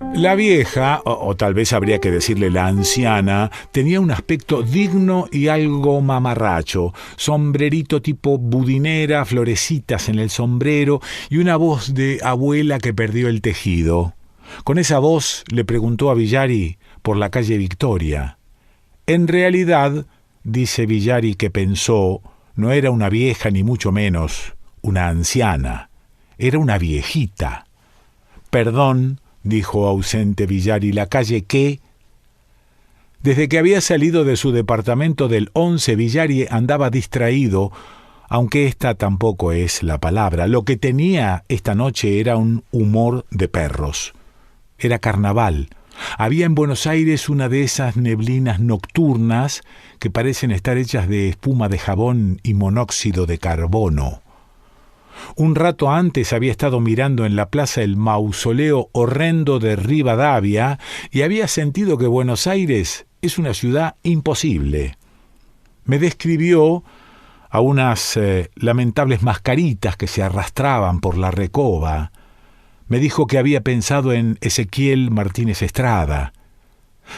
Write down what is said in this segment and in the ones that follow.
La vieja, o tal vez habría que decirle la anciana, tenía un aspecto digno y algo mamarracho, sombrerito tipo budinera, florecitas en el sombrero y una voz de abuela que perdió el tejido. Con esa voz le preguntó a Villari por la calle Victoria. En realidad, dice Villari que pensó, no era una vieja ni mucho menos una anciana, era una viejita. Perdón, dijo ausente Villari, ¿la calle qué? Desde que había salido de su departamento del 11, Villari andaba distraído, aunque esta tampoco es la palabra. Lo que tenía esta noche era un humor de perros. Era carnaval. Había en Buenos Aires una de esas neblinas nocturnas que parecen estar hechas de espuma de jabón y monóxido de carbono. Un rato antes había estado mirando en la plaza el mausoleo horrendo de Rivadavia y había sentido que Buenos Aires es una ciudad imposible. Me describió a unas lamentables mascaritas que se arrastraban por la recoba. Me dijo que había pensado en Ezequiel Martínez Estrada.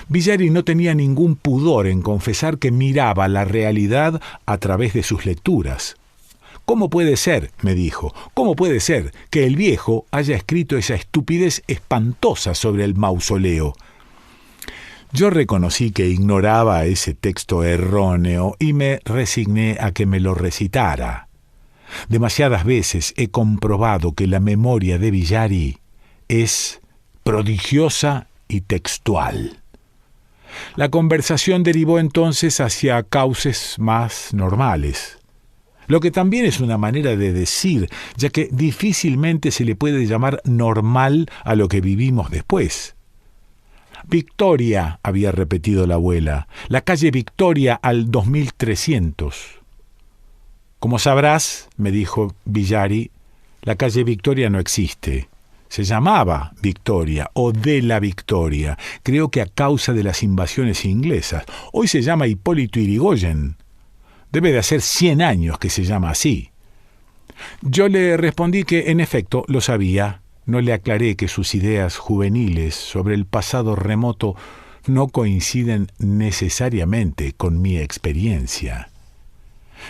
Villari no tenía ningún pudor en confesar que miraba la realidad a través de sus lecturas. ¿Cómo puede ser, me dijo, cómo puede ser que el viejo haya escrito esa estupidez espantosa sobre el mausoleo? Yo reconocí que ignoraba ese texto erróneo y me resigné a que me lo recitara. Demasiadas veces he comprobado que la memoria de Villari es prodigiosa y textual. La conversación derivó entonces hacia cauces más normales, lo que también es una manera de decir, ya que difícilmente se le puede llamar normal a lo que vivimos después. Victoria, había repetido la abuela, la calle Victoria al 2300. Como sabrás, me dijo Villari, la calle Victoria no existe. Se llamaba Victoria o de la Victoria, creo que a causa de las invasiones inglesas. Hoy se llama Hipólito Yrigoyen. Debe de hacer 100 años que se llama así. Yo le respondí que, en efecto, lo sabía. No le aclaré que sus ideas juveniles sobre el pasado remoto no coinciden necesariamente con mi experiencia.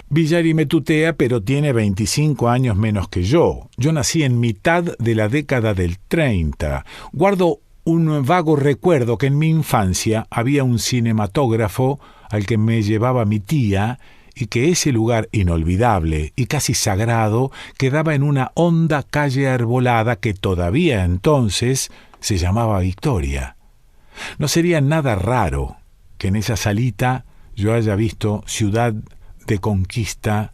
Villari me tutea, pero tiene 25 años menos que yo. Yo nací en mitad de la década del 30. Guardo un vago recuerdo que en mi infancia había un cinematógrafo al que me llevaba mi tía y que ese lugar inolvidable y casi sagrado quedaba en una honda calle arbolada que todavía entonces se llamaba Victoria. No sería nada raro que en esa salita yo haya visto Ciudad de Conquista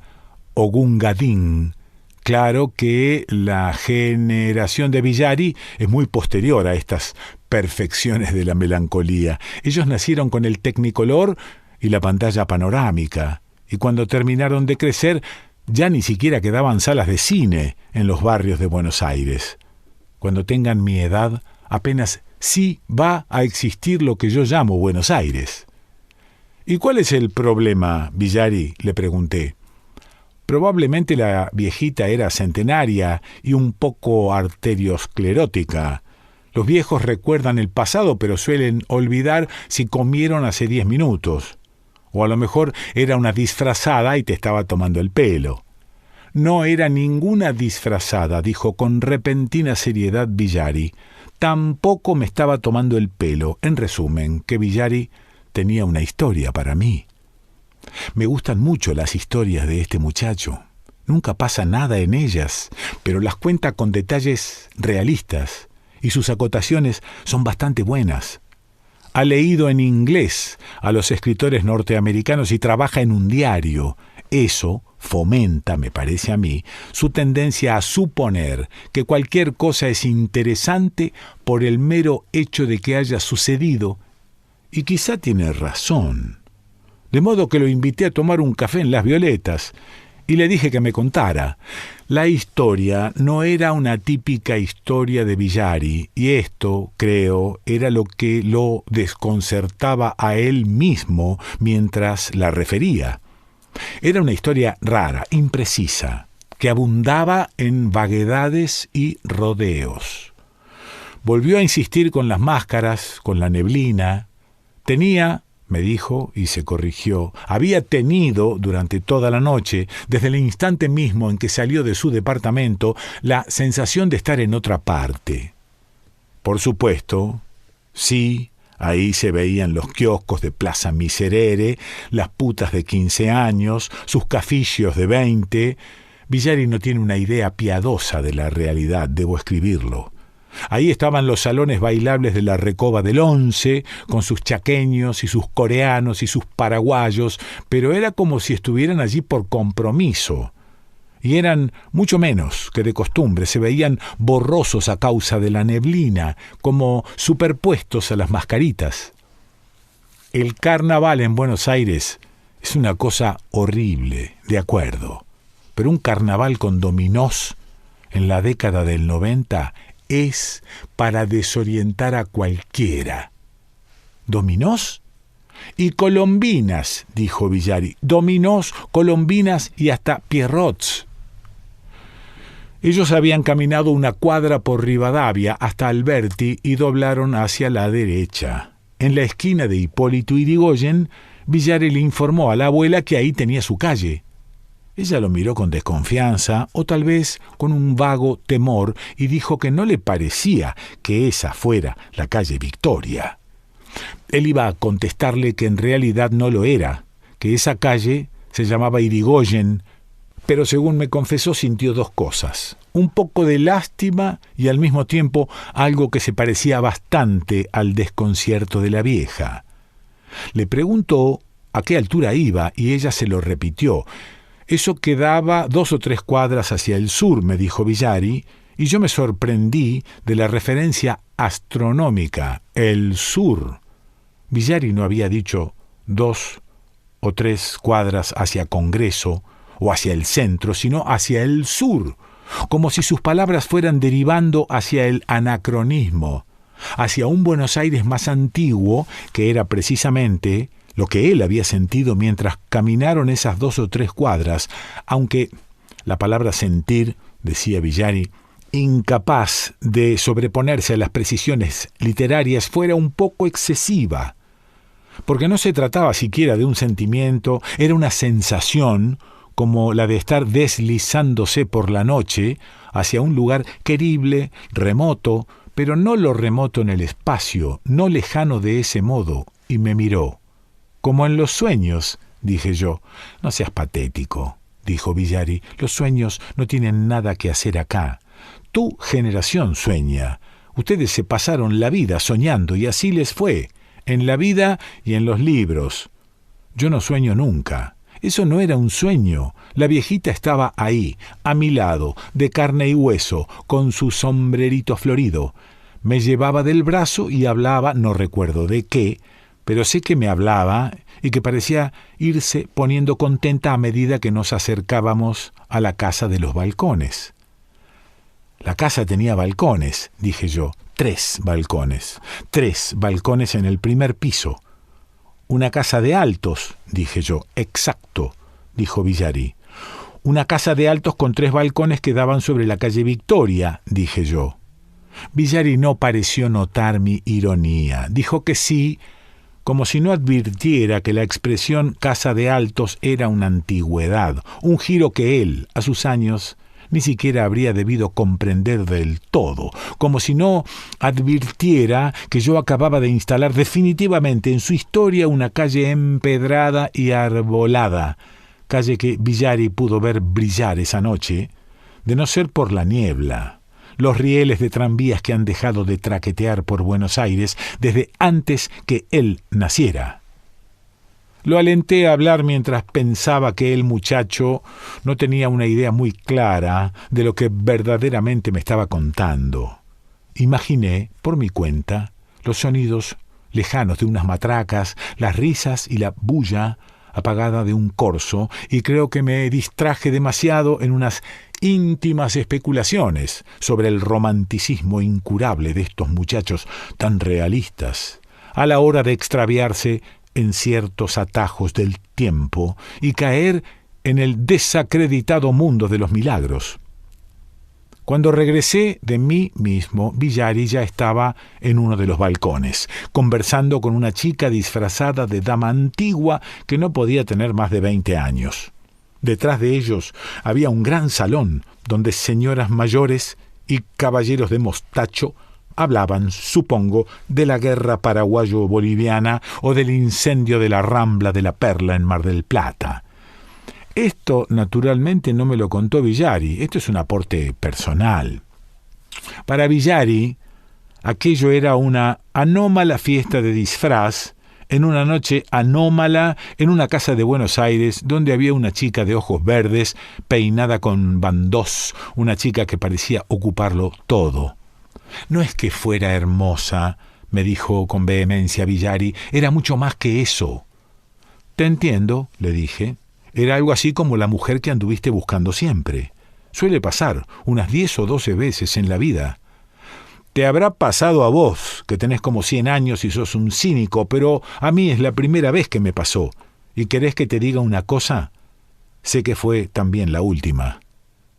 o Gungadín. Claro que la generación de Villari es muy posterior a estas perfecciones de la melancolía. Ellos nacieron con el Technicolor y la pantalla panorámica, y cuando terminaron de crecer ya ni siquiera quedaban salas de cine en los barrios de Buenos Aires. Cuando tengan mi edad, apenas sí va a existir lo que yo llamo Buenos Aires. ¿Y cuál es el problema, Villari?, le pregunté. Probablemente la viejita era centenaria y un poco arteriosclerótica. Los viejos recuerdan el pasado, pero suelen olvidar si comieron hace 10 minutos. O a lo mejor era una disfrazada y te estaba tomando el pelo. No era ninguna disfrazada, dijo con repentina seriedad Villari. Tampoco me estaba tomando el pelo. En resumen, que Villari tenía una historia para mí. Me gustan mucho las historias de este muchacho. Nunca pasa nada en ellas, pero las cuenta con detalles realistas y sus acotaciones son bastante buenas. Ha leído en inglés a los escritores norteamericanos y trabaja en un diario. Eso fomenta, me parece a mí, su tendencia a suponer que cualquier cosa es interesante por el mero hecho de que haya sucedido. Y quizá tiene razón. De modo que lo invité a tomar un café en Las Violetas y le dije que me contara. La historia no era una típica historia de Villari, y esto, creo, era lo que lo desconcertaba a él mismo mientras la refería. Era una historia rara, imprecisa, que abundaba en vaguedades y rodeos. Volvió a insistir con las máscaras, con la neblina. Tenía, me dijo, y se corrigió, había tenido durante toda la noche, desde el instante mismo en que salió de su departamento, la sensación de estar en otra parte. Por supuesto, sí, ahí se veían los kioscos de Plaza Miserere, las putas de 15 años, sus cafillos de 20. Villari no tiene una idea piadosa de la realidad, debo escribirlo. Ahí estaban los salones bailables de la Recoba del 11, con sus chaqueños y sus coreanos y sus paraguayos, pero era como si estuvieran allí por compromiso. Y eran mucho menos que de costumbre, se veían borrosos a causa de la neblina, como superpuestos a las mascaritas. El carnaval en Buenos Aires es una cosa horrible, de acuerdo, pero un carnaval con dominós en la década del 90 es para desorientar a cualquiera. ¿Dominós? Y colombinas, dijo Villari. Dominós, colombinas y hasta pierrots. Ellos habían caminado una cuadra por Rivadavia hasta Alberti y doblaron hacia la derecha. En la esquina de Hipólito Yrigoyen, Villari le informó a la abuela que ahí tenía su calle. Ella lo miró con desconfianza, o tal vez con un vago temor, y dijo que no le parecía que esa fuera la calle Victoria. Él iba a contestarle que en realidad no lo era, que esa calle se llamaba Yrigoyen, pero según me confesó sintió dos cosas, un poco de lástima y al mismo tiempo algo que se parecía bastante al desconcierto de la vieja. Le preguntó a qué altura iba y ella se lo repitió. Eso quedaba 2 o 3 cuadras hacia el sur, me dijo Villari, y yo me sorprendí de la referencia astronómica, el sur. Villari no había dicho 2 o 3 cuadras hacia Congreso o hacia el centro, sino hacia el sur, como si sus palabras fueran derivando hacia el anacronismo, hacia un Buenos Aires más antiguo, que era precisamente lo que él había sentido mientras caminaron esas 2 o 3 cuadras, aunque la palabra sentir, decía Villari, incapaz de sobreponerse a las precisiones literarias, fuera un poco excesiva, porque no se trataba siquiera de un sentimiento, era una sensación como la de estar deslizándose por la noche hacia un lugar querible, remoto, pero no lo remoto en el espacio, no lejano de ese modo, y me miró. Como en los sueños, dije yo. No seas patético, dijo Villari. Los sueños no tienen nada que hacer acá. Tu generación sueña. Ustedes se pasaron la vida soñando y así les fue, en la vida y en los libros. Yo no sueño nunca. Eso no era un sueño. La viejita estaba ahí, a mi lado, de carne y hueso, con su sombrerito florido. Me llevaba del brazo y hablaba, no recuerdo de qué, pero sé que me hablaba y que parecía irse poniendo contenta a medida que nos acercábamos a la casa de los balcones. La casa tenía balcones, dije yo, 3 balcones, 3 balcones en el primer piso. Una casa de altos, dije yo, exacto, dijo Villari. Una casa de altos con 3 balcones que daban sobre la calle Victoria, dije yo. Villari no pareció notar mi ironía, dijo que sí, como si no advirtiera que la expresión casa de altos era una antigüedad, un giro que él, a sus años, ni siquiera habría debido comprender del todo, como si no advirtiera que yo acababa de instalar definitivamente en su historia una calle empedrada y arbolada, calle que Villari pudo ver brillar esa noche, de no ser por la niebla. Los rieles de tranvías que han dejado de traquetear por Buenos Aires desde antes que él naciera. Lo alenté a hablar mientras pensaba que el muchacho no tenía una idea muy clara de lo que verdaderamente me estaba contando. Imaginé, por mi cuenta, los sonidos lejanos de unas matracas, las risas y la bulla apagada de un corso, y creo que me distraje demasiado en unas íntimas especulaciones sobre el romanticismo incurable de estos muchachos tan realistas, a la hora de extraviarse en ciertos atajos del tiempo y caer en el desacreditado mundo de los milagros. Cuando regresé de mí mismo, Villari ya estaba en uno de los balcones, conversando con una chica disfrazada de dama antigua que no podía tener más de 20 años. Detrás de ellos había un gran salón donde señoras mayores y caballeros de mostacho hablaban, supongo, de la guerra paraguayo-boliviana o del incendio de la Rambla de la Perla en Mar del Plata. Esto, naturalmente, no me lo contó Villari. Esto es un aporte personal. Para Villari, aquello era una anómala fiesta de disfraz en una noche anómala en una casa de Buenos Aires donde había una chica de ojos verdes, peinada con bandós, una chica que parecía ocuparlo todo. No es que fuera hermosa, me dijo con vehemencia Villari, era mucho más que eso. Te entiendo, le dije. Era algo así como la mujer que anduviste buscando siempre. Suele pasar unas 10 o 12 veces en la vida. Te habrá pasado a vos, que tenés como 100 años y sos un cínico, pero a mí es la primera vez que me pasó. ¿Y querés que te diga una cosa? Sé que fue también la última.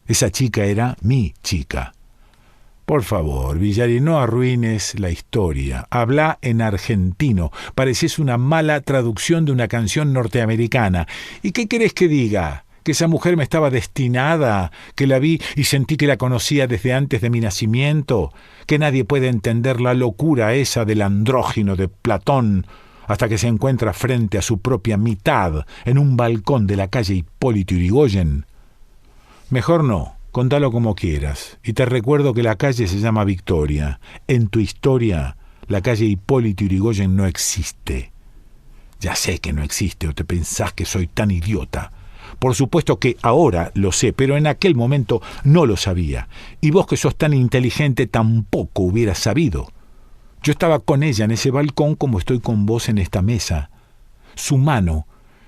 Esa chica era mi chica. Por favor, Villari, no arruines la historia. Habla en argentino. Pareces una mala traducción de una canción norteamericana. ¿Y qué querés que diga? ¿Que esa mujer me estaba destinada? ¿Que la vi y sentí que la conocía desde antes de mi nacimiento? ¿Que nadie puede entender la locura esa del andrógino de Platón hasta que se encuentra frente a su propia mitad en un balcón de la calle Hipólito Yrigoyen? Mejor no. Contalo como quieras, y te recuerdo que la calle se llama Victoria. En tu historia, la calle Hipólito Yrigoyen no existe. Ya sé que no existe, o te pensás que soy tan idiota. Por supuesto que ahora lo sé, pero en aquel momento no lo sabía. Y vos que sos tan inteligente tampoco hubieras sabido. Yo estaba con ella en ese balcón como estoy con vos en esta mesa. Su mano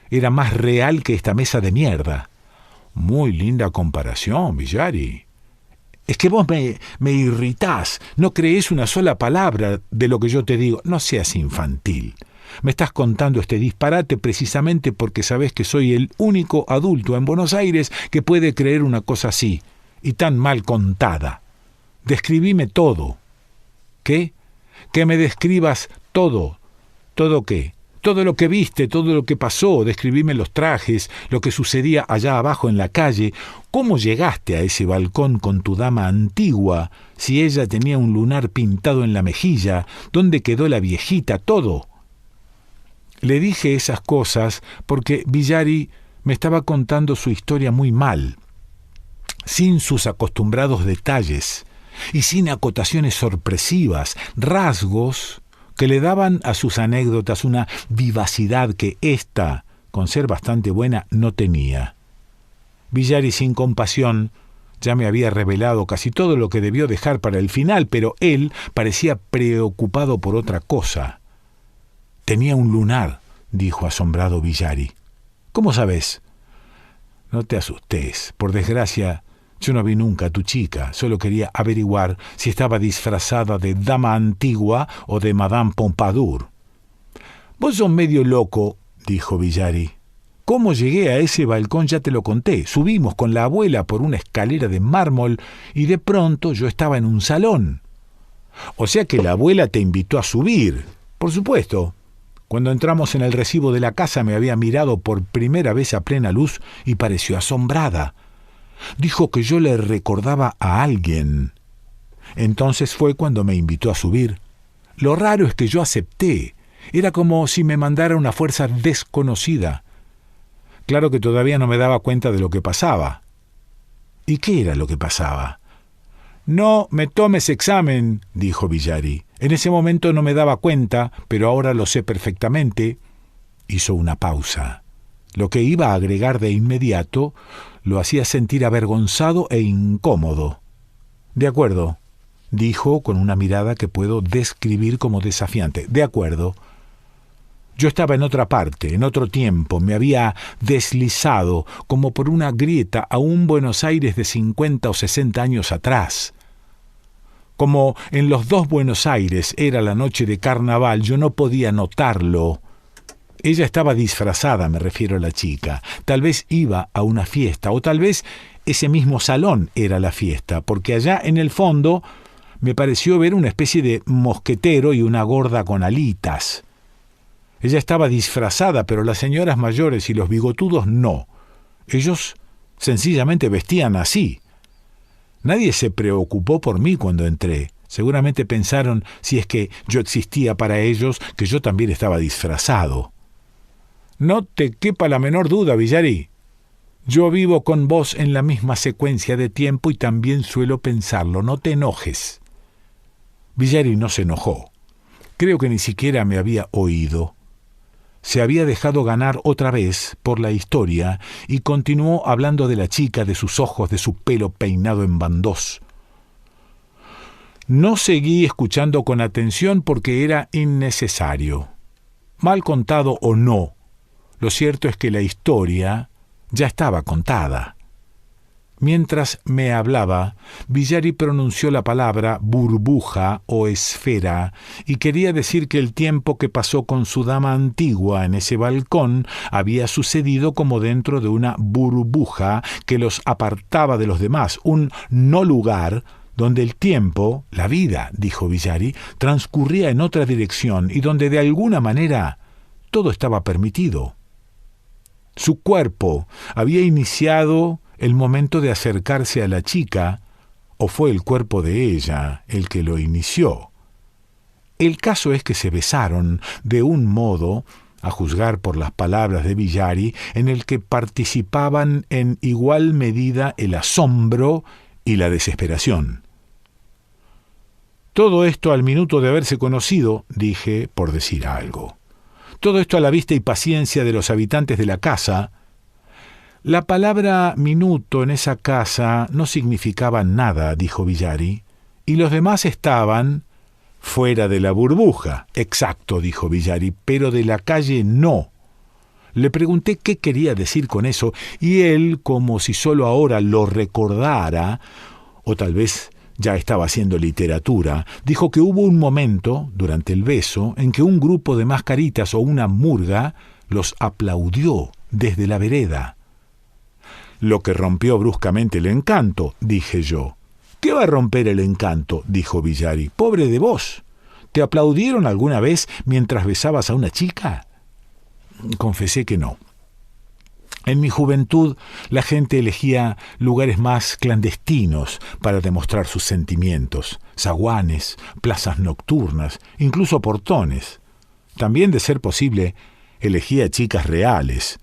era más real que esta mesa de mierda. Muy linda comparación, Villari. Es que vos me irritás, no creés una sola palabra de lo que yo te digo. No seas infantil. Me estás contando este disparate precisamente porque sabés que soy el único adulto en Buenos Aires que puede creer una cosa así, y tan mal contada. Describime todo. ¿Qué? Que me describas todo. ¿Todo qué? Todo lo que viste, todo lo que pasó, describime los trajes, lo que sucedía allá abajo en la calle, cómo llegaste a ese balcón con tu dama antigua, si ella tenía un lunar pintado en la mejilla, dónde quedó la viejita, todo. Le dije esas cosas porque Villari me estaba contando su historia muy mal, sin sus acostumbrados detalles y sin acotaciones sorpresivas, rasgos que le daban a sus anécdotas una vivacidad que ésta, con ser bastante buena, no tenía. Villari, sin compasión, ya me había revelado casi todo lo que debió dejar para el final, pero él parecía preocupado por otra cosa. Tenía un lunar, dijo asombrado Villari. ¿Cómo sabes? No te asustes. Por desgracia, yo no vi nunca a tu chica. Solo quería averiguar si estaba disfrazada de dama antigua o de Madame Pompadour. Vos sos medio loco, dijo Villari. Cómo llegué a ese balcón ya te lo conté. Subimos con la abuela por una escalera de mármol y de pronto yo estaba en un salón. O sea que la abuela te invitó a subir. Por supuesto. Cuando entramos en el recibo de la casa me había mirado por primera vez a plena luz y pareció asombrada. Dijo que yo le recordaba a alguien. Entonces fue cuando me invitó a subir. Lo raro es que yo acepté. Era como si me mandara una fuerza desconocida. Claro que todavía no me daba cuenta de lo que pasaba. ¿Y qué era lo que pasaba? No me tomes examen, dijo Villari. En ese momento no me daba cuenta, pero ahora lo sé perfectamente. Hizo una pausa. Lo que iba a agregar de inmediato lo hacía sentir avergonzado e incómodo. De acuerdo, dijo con una mirada que puedo describir como desafiante. De acuerdo. Yo estaba en otra parte, en otro tiempo, me había deslizado como por una grieta a un Buenos Aires de 50 o 60 años atrás. Como en los dos Buenos Aires era la noche de carnaval, yo no podía notarlo. Ella estaba disfrazada, me refiero a la chica. Tal vez iba a una fiesta, o tal vez ese mismo salón era la fiesta, porque allá en el fondo me pareció ver una especie de mosquetero y una gorda con alitas. Ella estaba disfrazada, pero las señoras mayores y los bigotudos no. Ellos sencillamente vestían así. Nadie se preocupó por mí cuando entré. Seguramente pensaron, si es que yo existía para ellos, que yo también estaba disfrazado. No te quepa la menor duda, Villari. Yo vivo con vos en la misma secuencia de tiempo y también suelo pensarlo. No te enojes. Villari no se enojó. Creo que ni siquiera me había oído. Se había dejado ganar otra vez por la historia y continuó hablando de la chica, de sus ojos, de su pelo peinado en bandós. No seguí escuchando con atención porque era innecesario. Mal contado o no, lo cierto es que la historia ya estaba contada. Mientras me hablaba, Villari pronunció la palabra burbuja o esfera y quería decir que el tiempo que pasó con su dama antigua en ese balcón había sucedido como dentro de una burbuja que los apartaba de los demás, un no lugar donde el tiempo, la vida, dijo Villari, transcurría en otra dirección y donde de alguna manera todo estaba permitido. Su cuerpo había iniciado el momento de acercarse a la chica, o fue el cuerpo de ella el que lo inició. El caso es que se besaron de un modo, a juzgar por las palabras de Villari, en el que participaban en igual medida el asombro y la desesperación. Todo esto al minuto de haberse conocido, dije, por decir algo. Todo esto a la vista y paciencia de los habitantes de la casa. La palabra minuto en esa casa no significaba nada, dijo Villari, y los demás estaban fuera de la burbuja. Exacto, dijo Villari, pero de la calle no. Le pregunté qué quería decir con eso, y él, como si solo ahora lo recordara, o tal vez ya estaba haciendo literatura, dijo que hubo un momento, durante el beso, en que un grupo de mascaritas o una murga los aplaudió desde la vereda. Lo que rompió bruscamente el encanto, dije yo. ¿Qué va a romper el encanto?, dijo Villari. Pobre de vos. ¿Te aplaudieron alguna vez mientras besabas a una chica? Confesé que no. En mi juventud, la gente elegía lugares más clandestinos para demostrar sus sentimientos, zaguanes, plazas nocturnas, incluso portones. También, de ser posible, elegía chicas reales.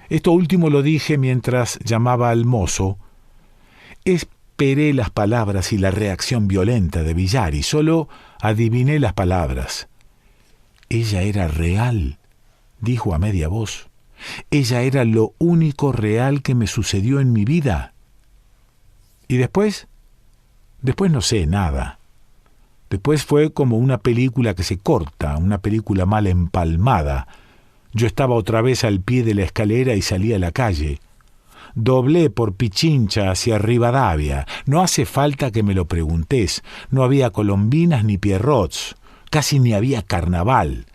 Esto último lo dije mientras llamaba al mozo. Esperé las palabras y la reacción violenta de Villari, solo adiviné las palabras. Ella era real, dijo a media voz. Ella era lo único real que me sucedió en mi vida. ¿Y después? Después no sé nada. Después fue como una película que se corta, una película mal empalmada. Yo estaba otra vez al pie de la escalera y salí a la calle. Doblé por Pichincha hacia Rivadavia. No hace falta que me lo preguntes. No había colombinas ni pierrots. Casi ni había carnaval.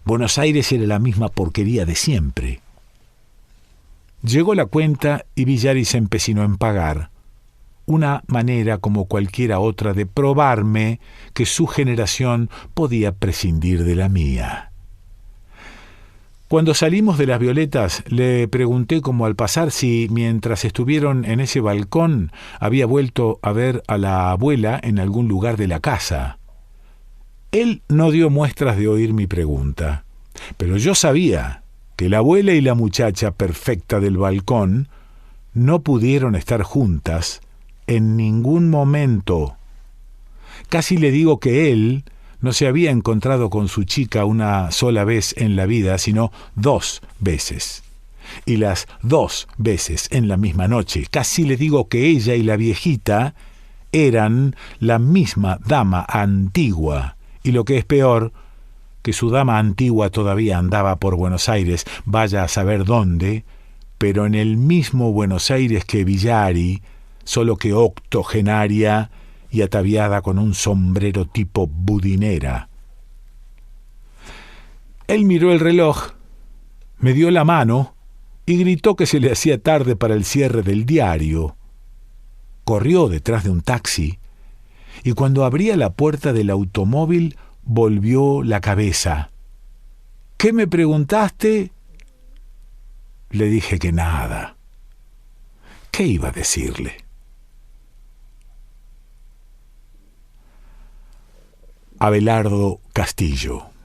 Buenos Aires era la misma porquería de siempre. Llegó la cuenta y Villari se empecinó en pagar. Una manera como cualquiera otra de probarme que su generación podía prescindir de la mía. Cuando salimos de las Violetas, le pregunté como al pasar si, mientras estuvieron en ese balcón, había vuelto a ver a la abuela en algún lugar de la casa. Él no dio muestras de oír mi pregunta, pero yo sabía que la abuela y la muchacha perfecta del balcón no pudieron estar juntas en ningún momento. Casi le digo que él no se había encontrado con su chica una sola vez en la vida, sino 2 veces. Y las 2 veces en la misma noche. Casi le digo que ella y la viejita eran la misma dama antigua. Y lo que es peor, que su dama antigua todavía andaba por Buenos Aires, vaya a saber dónde, pero en el mismo Buenos Aires que Villari, solo que octogenaria y ataviada con un sombrero tipo budinera. Él miró el reloj, me dio la mano y gritó que se le hacía tarde para el cierre del diario. Corrió detrás de un taxi y cuando abría la puerta del automóvil volvió la cabeza. ¿Qué me preguntaste? Le dije que nada. ¿Qué iba a decirle? Abelardo Castillo.